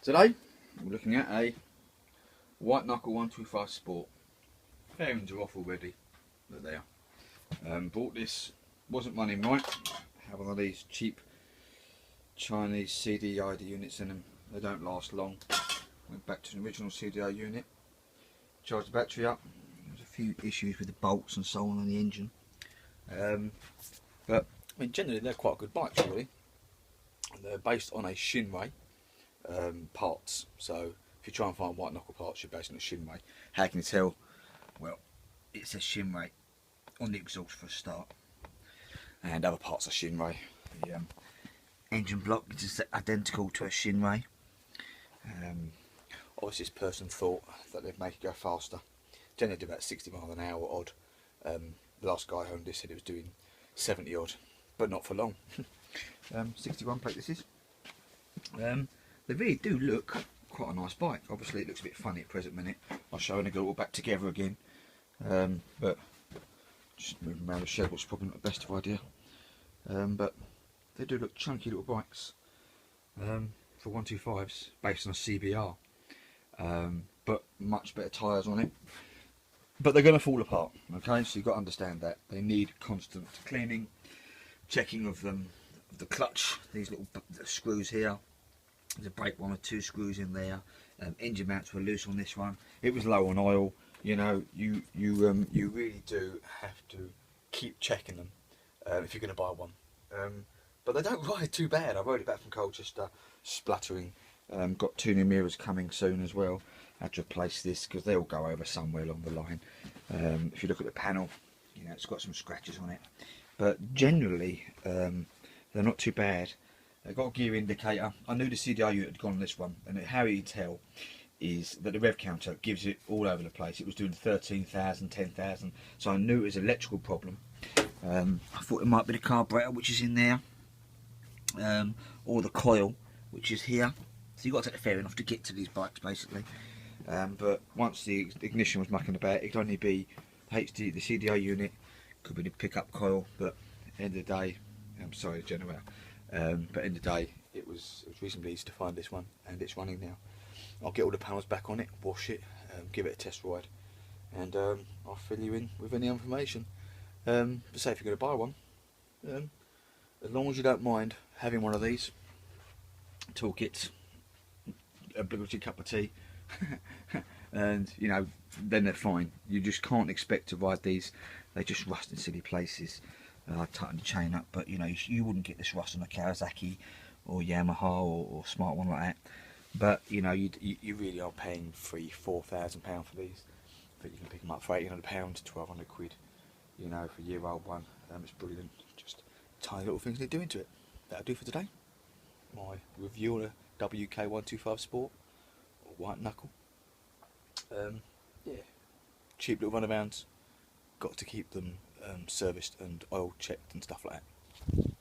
Today we're looking at a white knuckle 125 Sport. Fairings are off already, but they are. Bought this, wasn't running right. Had one of these cheap Chinese CDI units in them. They don't last long. Went back to the original CDI unit, charged the battery up. There's a few issues with the bolts and so on the engine. But I mean, generally they're quite good bikes really. They're based on a Shinray parts, so if you try and find white knuckle parts, you're based on a Shinray. How can you tell? Well, it says Shinray on the exhaust for a start, and other parts are Shinray. The engine block is identical to a Shinray. Obviously this person thought that they'd make it go faster. Generally do about 60 miles an hour odd. The last guy who owned this said it was doing 70 odd, but not for long. 61 plate this is. They really do look quite a nice bike. Obviously it looks a bit funny at present minute. I'll show when I get it all back together again. But just moving around the shed was probably not the best of idea. But they do look chunky little bikes for 125s based on a CBR. But much better tyres on it. But they're going to fall apart, okay? So you've got to understand that. They need constant cleaning, checking of them, of the clutch, these little screws here. There's a brake one with 2 screws in there. Engine mounts were loose on this one. It was low on oil. You know, you really do have to keep checking them if you're going to buy one. But they don't ride too bad. I rode it back from Colchester, spluttering. Got 2 new mirrors coming soon as well. Had to replace this because they'll go over somewhere along the line. If you look at the panel, you know, it's got some scratches on it. But generally, they're not too bad. They've got a gear indicator. I knew the CDI unit had gone on this one, and how you tell is that the rev counter gives it all over the place. It was doing 13,000, 10,000, so I knew it was an electrical problem. I thought it might be the carburetor, which is in there, or the coil, which is here. So you've got to take the fairing off to get to these bikes, basically. But once the ignition was mucking about, it could only be the CDI unit, could be the pickup coil, but at the end of the day, I'm sorry, the generator. But at the end of the day, it was reasonably easy to find this one, and it's running now. I'll get all the panels back on it, wash it, give it a test ride, and I'll fill you in with any information. But say if you're going to buy one, as long as you don't mind having one of these toolkits, a obligatory cup of tea, and you know, then they're fine. You just can't expect to ride these. They just rust in silly places. I tightened the chain up, but you know, you wouldn't get this rust on a Kawasaki or Yamaha or smart one like that. But you know, you really are paying £3,000–4,000 for these. But you can pick them up for £1,800, £1,200 quid. You know, for a year-old one, it's brilliant. Just tiny little things they do into it. That'll do for today. My review on a Wk125 Sport or white knuckle. Yeah, cheap little runabouts. Got to keep them serviced and oil checked and stuff like that.